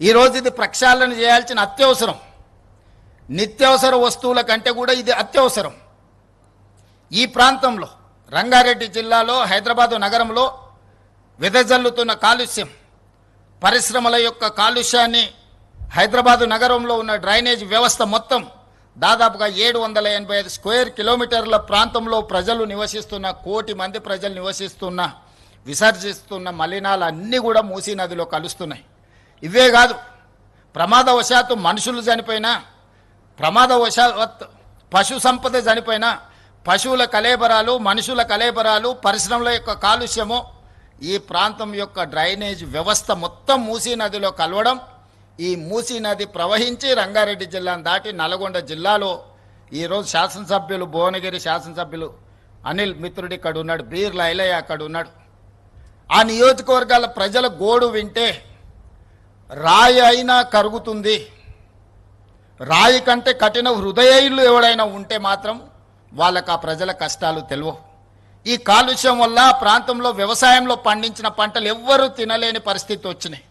ఈరోజు ఇది ప్రక్షాళన చేయాల్సిన అత్యవసరం. నిత్యావసర వస్తువుల కంటే కూడా ఇది అత్యవసరం. ఈ ప్రాంతంలో రంగారెడ్డి జిల్లాలో హైదరాబాదు నగరంలో వెదజల్లుతున్న కాలుష్యం, పరిశ్రమల యొక్క కాలుష్యాన్ని హైదరాబాదు నగరంలో ఉన్న డ్రైనేజ్ వ్యవస్థ మొత్తం దాదాపుగా 785 స్క్వేర్ కిలోమీటర్ల ప్రాంతంలో ప్రజలు నివసిస్తున్న, కోటి మంది ప్రజలు నివసిస్తున్న, విసర్జిస్తున్న మలినాలన్నీ కూడా మూసీ నదిలో కలుస్తున్నాయి. ఇవే కాదు, ప్రమాదవశాత్తు మనుషులు చనిపోయినా, ప్రమాదవశాత్తు పశు సంపద చనిపోయినా, పశువుల కలేబరాలు, మనుషుల కలేబరాలు, పరిశ్రమల యొక్క కాలుష్యము ఈ ప్రాంతం యొక్క డ్రైనేజ్ వ్యవస్థ మొత్తం మూసీ నదిలో కలవడం, ఈ మూసీ నది ప్రవహించి రంగారెడ్డి జిల్లాను దాటి నల్గొండ జిల్లాలో ఈరోజు శాసనసభ్యులు, భువనగిరి శాసనసభ్యులు అనిల్ మిత్రుడు ఇక్కడ ఉన్నాడు, బీర్ల ఐలయ్య అక్కడ ఉన్నాడు. ఆ నియోజకవర్గాల ప్రజల గోడు వింటే రాయి అయినా కరుగుతుంది. రాయి కంటే కఠిన హృదయులు ఎవడైనా ఉంటే మాత్రం వాళ్ళకు ఆ ప్రజల కష్టాలు తెలియవు. ఈ కాలుష్యం వల్ల ప్రాంతంలో వ్యవసాయంలో పండించిన పంటలు ఎవ్వరూ తినలేని పరిస్థితి వచ్చినాయి.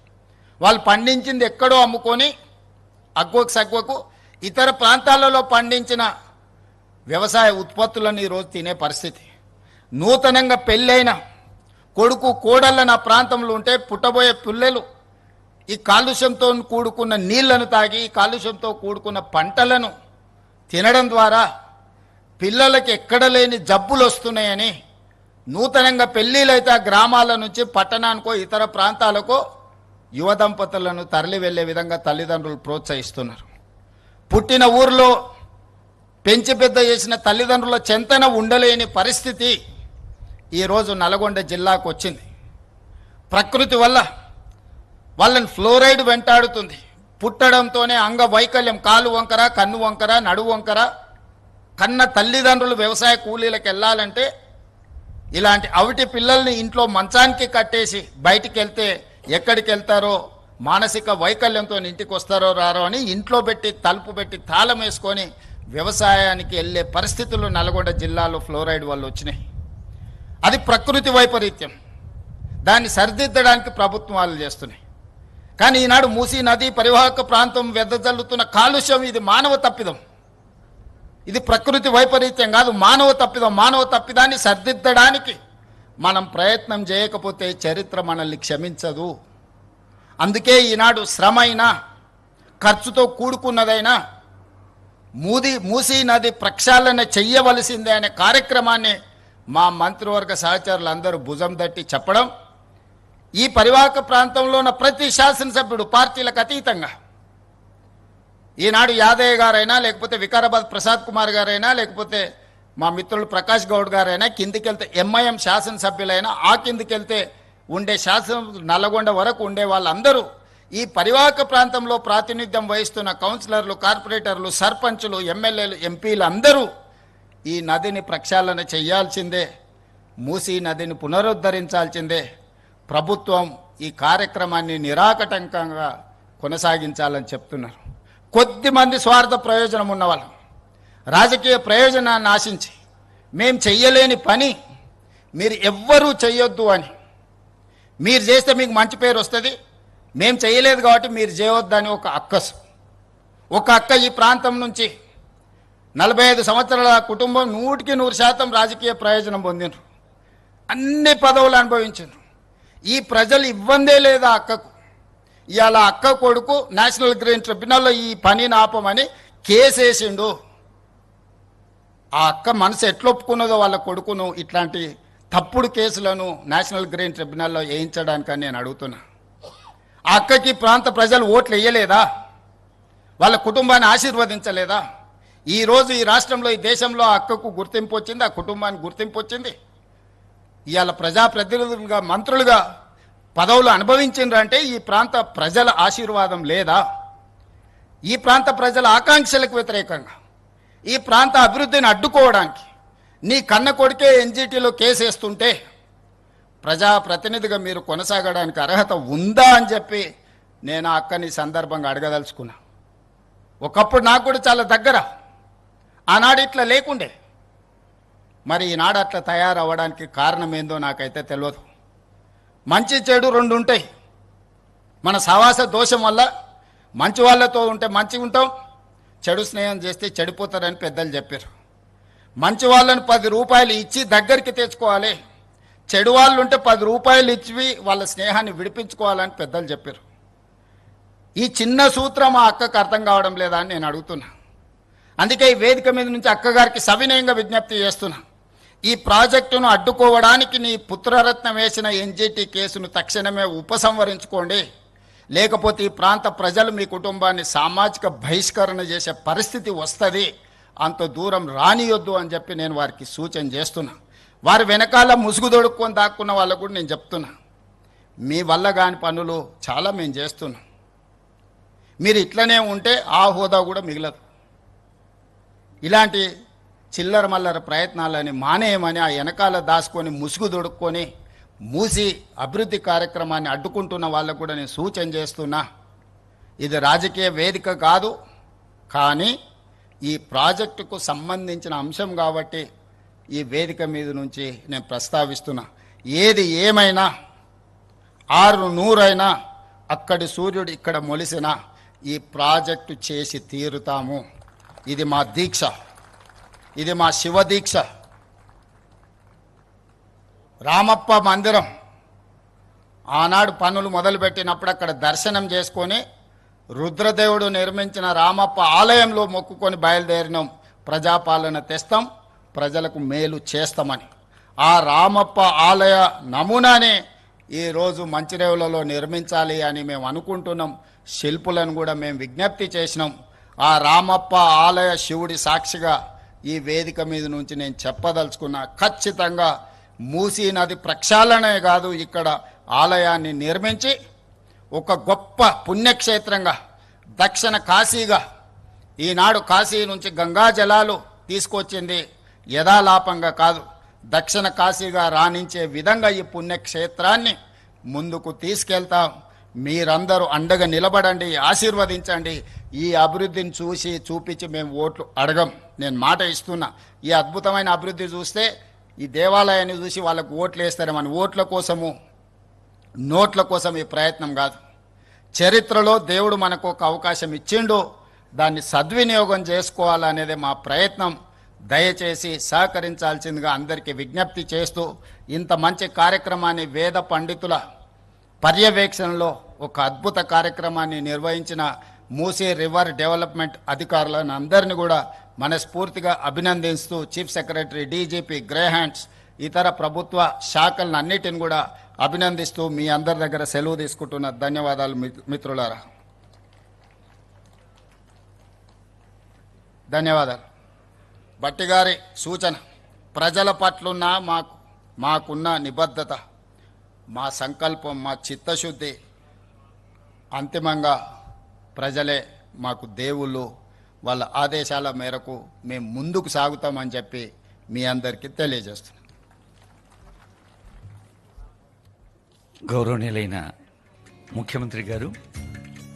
వాళ్ళు పండించింది ఎక్కడో అమ్ముకొని అగ్వకు సగ్వకు ఇతర ప్రాంతాలలో పండించిన వ్యవసాయ ఉత్పత్తులను ఈరోజు తినే పరిస్థితి. నూతనంగా పెళ్ళైన కొడుకు కోడళ్ళ నా ప్రాంతంలో ఉంటే పుట్టబోయే పిల్లలు ఈ కాలుష్యంతో కూడుకున్న నీళ్లను తాగి, ఈ కాలుష్యంతో కూడుకున్న పంటలను తినడం ద్వారా పిల్లలకి ఎక్కడ లేని జబ్బులు వస్తున్నాయని నూతనంగా పెళ్ళిళ్ళైతే ఆ గ్రామాల నుంచి పట్టణానికో ఇతర ప్రాంతాలకో యువ దంపతులను తరలి వెళ్లే విధంగా తల్లిదండ్రులు ప్రోత్సహిస్తున్నారు. పుట్టిన ఊరిలో పెంచి పెద్ద చేసిన తల్లిదండ్రుల చెంతన ఉండలేని పరిస్థితి ఈరోజు నల్గొండ జిల్లాకు వచ్చింది. ప్రకృతి వల్ల వాళ్ళని ఫ్లోరైడ్ వెంటాడుతుంది. పుట్టడంతోనే అంగవైకల్యం, కాలు వంకర, కన్ను వంకర, నడువు వంకర. కన్న తల్లిదండ్రులు వ్యవసాయ కూలీలకు వెళ్ళాలంటే ఇలాంటి అవిటి పిల్లల్ని ఇంట్లో మంచానికి కట్టేసి బయటికి వెళ్తే ఎక్కడికి వెళ్తారో, మానసిక వైకల్యంతో ఇంటికి వస్తారో రారో అని ఇంట్లో పెట్టి తలుపు పెట్టి తాళం వేసుకొని వ్యవసాయానికి వెళ్ళే పరిస్థితులు నల్గొండ జిల్లాలో ఫ్లోరైడ్ వల్ల వచ్చినాయి. అది ప్రకృతి వైపరీత్యం. దాన్ని సరిదిద్దడానికి ప్రభుత్వాలు చేస్తున్నాయి. కానీ ఈనాడు మూసీ నది పరివాహక ప్రాంతం వెదజల్లుతున్న కాలుష్యం ఇది మానవ తప్పిదం. ఇది ప్రకృతి వైపరీత్యం కాదు, మానవ తప్పిదం. మానవ తప్పిదాన్ని సరిదిద్దడానికి మనం ప్రయత్నం చేయకపోతే చరిత్ర మనల్ని క్షమించదు. అందుకే ఈనాడు శ్రమ అయినా, ఖర్చుతో కూడుకున్నదైనా మూసీ నది ప్రక్షాళన చెయ్యవలసిందే అనే కార్యక్రమాన్ని మా మంత్రివర్గ సహచరులందరూ భుజం తట్టి చెప్పడం, ఈ పరివాహక ప్రాంతంలో ఉన్న ప్రతి శాసనసభ్యుడు పార్టీలకు అతీతంగా, ఈనాడు యాదయ్య గారైనా, లేకపోతే వికారాబాద్ ప్రసాద్ కుమార్ గారైనా, లేకపోతే మా మిత్రులు ప్రకాష్ గౌడ్ గారైనా, కిందికెళ్తే ఎంఐఎం శాసనసభ్యులైనా, ఆ కిందికెళ్తే ఉండే నల్లగొండ వరకు ఉండే వాళ్ళందరూ ఈ పరివాహక ప్రాంతంలో ప్రాతినిధ్యం వహిస్తున్న కౌన్సిలర్లు, కార్పొరేటర్లు, సర్పంచులు, ఎమ్మెల్యేలు, ఎంపీలు అందరూ ఈ నదిని ప్రక్షాళన చేయాల్సిందే, మూసీ నదిని పునరుద్ధరించాల్సిందే. ప్రభుత్వం ఈ కార్యక్రమాన్ని నిరాకటంకంగా కొనసాగించాలని చెప్తున్నారు. కొద్దిమంది స్వార్థ ప్రయోజనం ఉన్నవాళ్ళు రాజకీయ ప్రయోజనాన్ని ఆశించి మేము చెయ్యలేని పని మీరు ఎవ్వరూ చెయ్యొద్దు అని, మీరు చేస్తే మీకు మంచి పేరు వస్తుంది, మేము చేయలేదు కాబట్టి మీరు చేయవద్దని ఒక అక్క ఈ ప్రాంతం నుంచి 45 సంవత్సరాల కుటుంబం 100% రాజకీయ ప్రయోజనం పొందినారు, అన్ని పదవులు అనుభవించారు. ఈ ప్రజలు ఇవ్వందే లేదా అక్కకు. ఇవాళ అక్క కొడుకు నేషనల్ గ్రీన్ ట్రిబ్యునల్లో ఈ పనిని ఆపమని కేసేసిండు. ఆ అక్క మనసు ఎట్లొప్పుకున్నదో వాళ్ళ కొడుకును ఇట్లాంటి తప్పుడు కేసులను నేషనల్ గ్రీన్ ట్రిబ్యునల్లో వేయించడానికని నేను అడుగుతున్నా. ఆ అక్కకి ప్రాంత ప్రజలు ఓట్లు వేయలేదా? వాళ్ళ కుటుంబాన్ని ఆశీర్వదించలేదా? ఈరోజు ఈ రాష్ట్రంలో, ఈ దేశంలో ఆ అక్కకు గుర్తింపు వచ్చింది, ఆ కుటుంబానికి గుర్తింపు వచ్చింది. ఇవాళ ప్రజాప్రతినిధులుగా, మంత్రులుగా పదవులు అనుభవించిండ్రంటే ఈ ప్రాంత ప్రజల ఆశీర్వాదం లేదా? ఈ ప్రాంత ప్రజల ఆకాంక్షలకు వ్యతిరేకంగా, ఈ ప్రాంత అభివృద్ధిని అడ్డుకోవడానికి నీ కన్న కొడుకే ఎన్జిటిలో కేసేస్తుంటే ప్రజాప్రతినిధిగా మీరు కొనసాగడానికి అర్హత ఉందా అని చెప్పి నేను ఆ అక్కని సందర్భంగా అడగదలుచుకున్నా. ఒకప్పుడు నాకు కూడా చాలా దగ్గర, ఆనాడు ఇట్లా లేకుండే. మరి ఈనాడు అట్లా తయారవ్వడానికి కారణం ఏందో నాకైతే తెలియదు. మంచి చెడు రెండు ఉంటాయి. మన సహవాస దోషం వల్ల మంచి వాళ్ళతో ఉంటే మంచిగా ఉంటాం, చెడు స్నేహం చేస్తే చెడిపోతారని పెద్దలు చెప్పారు. మంచి వాళ్ళని 10 రూపాయలు ఇచ్చి దగ్గరికి తెచ్చుకోవాలి, చెడు వాళ్ళు ఉంటే 10 రూపాయలు ఇచ్చి వాళ్ళ స్నేహాన్ని విడిపించుకోవాలని పెద్దలు చెప్పారు. ఈ చిన్న సూత్రం ఆ అక్కకు అర్థం కావడం లేదా అని నేను అడుగుతున్నా. అందుకే ఈ వేదిక మీద నుంచి అక్కగారికి సవినయంగా విజ్ఞప్తి చేస్తున్నా. ఈ ప్రాజెక్టును అడ్డుకోవడానికి నీ పుత్రరత్నం వేసిన ఎన్జిటి కేసును తక్షణమే ఉపసంహరించుకోండి, లేకపోతే ఈ ప్రాంత ప్రజలు మీ కుటుంబాన్ని సామాజిక బహిష్కరణ చేసే పరిస్థితి వస్తుంది, అంత దూరం రానియొద్దు అని చెప్పి నేను వారికి సూచన చేస్తున్నా. వారి వెనకాల ముసుగు దొడుక్కొని దాక్కున్న వాళ్ళకు కూడా నేను చెప్తున్నా, మీ వల్ల కాని పనులు చాలా మేము చేస్తున్నాం. మీరు ఇట్లనే ఉంటే ఆ హోదా కూడా మిగలదు. ఇలాంటి చిల్లర మల్లర ప్రయత్నాలని మానేయమని ఆ వెనకాల దాచుకొని ముసుగు దొడుక్కొని మూసి అభివృద్ధి కార్యక్రమాన్ని అడ్డుకుంటున్న వాళ్ళకు కూడా నేను సూచన చేస్తున్నా. ఇది రాజకీయ వేదిక కాదు, కానీ ఈ ప్రాజెక్టుకు సంబంధించిన అంశం కాబట్టి ఈ వేదిక మీద నుంచి నేను ప్రస్తావిస్తున్నా. ఏది ఏమైనా 600 అక్కడి సూర్యుడు ఇక్కడ మొలిసిన ఈ ప్రాజెక్టు చేసి తీరుతాము. ఇది మా దీక్ష, ఇది మా శివ దీక్ష. రామప్ప మందిరం ఆనాడు పనులు మొదలుపెట్టినప్పుడు అక్కడ దర్శనం చేసుకొని రుద్రదేవుడు నిర్మించిన రామప్ప ఆలయంలో మొక్కుకొని బయలుదేరినాం, ప్రజాపాలన తెస్తాం, ప్రజలకు మేలు చేస్తామని. ఆ రామప్ప ఆలయ నమూనానే ఈరోజు మంచిరేవులలో నిర్మించాలి అని మేము అనుకుంటున్నాం. శిల్పులను కూడా మేము విజ్ఞప్తి చేసినాం. ఆ రామప్ప ఆలయ శివుడి సాక్షిగా ఈ వేదిక మీద నుంచి నేను చెప్పదలుచుకున్నా, ఖచ్చితంగా మూసీ నది ప్రక్షాళనే కాదు, ఇక్కడ ఆలయాన్ని నిర్మించి ఒక గొప్ప పుణ్యక్షేత్రంగా దక్షిణ కాశీగా, ఈనాడు కాశీ నుంచి గంగా జలాలు తీసుకొచ్చింది యథాలాపంగా కాదు, దక్షిణ కాశీగా రాణించే విధంగా ఈ పుణ్యక్షేత్రాన్ని ముందుకు తీసుకెళ్తాం. మీరందరూ అండగా నిలబడండి, ఆశీర్వదించండి. ఈ అభివృద్ధిని చూసి చూపించి మేము ఓట్లు అడగం. నేను మాట ఇస్తున్నా, ఈ అద్భుతమైన అభివృద్ధి చూస్తే ఈ దేవాలయాన్ని చూసి వాళ్ళకు ఓట్లు వేస్తారేమని ఓట్ల కోసము నోట్ల కోసం ఈ ప్రయత్నం కాదు. చరిత్రలో దేవుడు మనకు ఒక అవకాశం ఇచ్చిండు, దాన్ని సద్వినియోగం చేసుకోవాలనేదే మా ప్రయత్నం. దయచేసి సహకరించాల్సిందిగా అందరికీ విజ్ఞప్తి చేస్తూ, ఇంత మంచి కార్యక్రమాన్ని వేద పండితుల పర్యవేక్షణలో ఒక అద్భుత కార్యక్రమాన్ని నిర్వహించిన మూసీ రివర్ డెవలప్మెంట్ అధికారులను అందరినీ కూడా మనస్ఫూర్తిగా అభినందిస్తూ, చీఫ్ సెక్రటరీ, డీజీపీ, గ్రేహాండ్స్, ఇతర ప్రభుత్వ శాఖలను అన్నిటిని కూడా అభినందిస్తూ మీ అందరి దగ్గర సెలవు తీసుకుంటున్న. ధన్యవాదాలు మిత్రులారా, ధన్యవాదాలు. భట్టిగారి సూచన, ప్రజల పట్లున్న మాకున్న నిబద్ధత, మా సంకల్పం, మా చిత్తశుద్ధి, అంతిమంగా ప్రజలే మాకు దేవుళ్ళు, వాళ్ళ ఆదేశాల మేరకు మేము ముందుకు సాగుతామని చెప్పి మీ అందరికీ తెలియజేస్తున్నాం. గౌరవనీయులైన ముఖ్యమంత్రి గారు,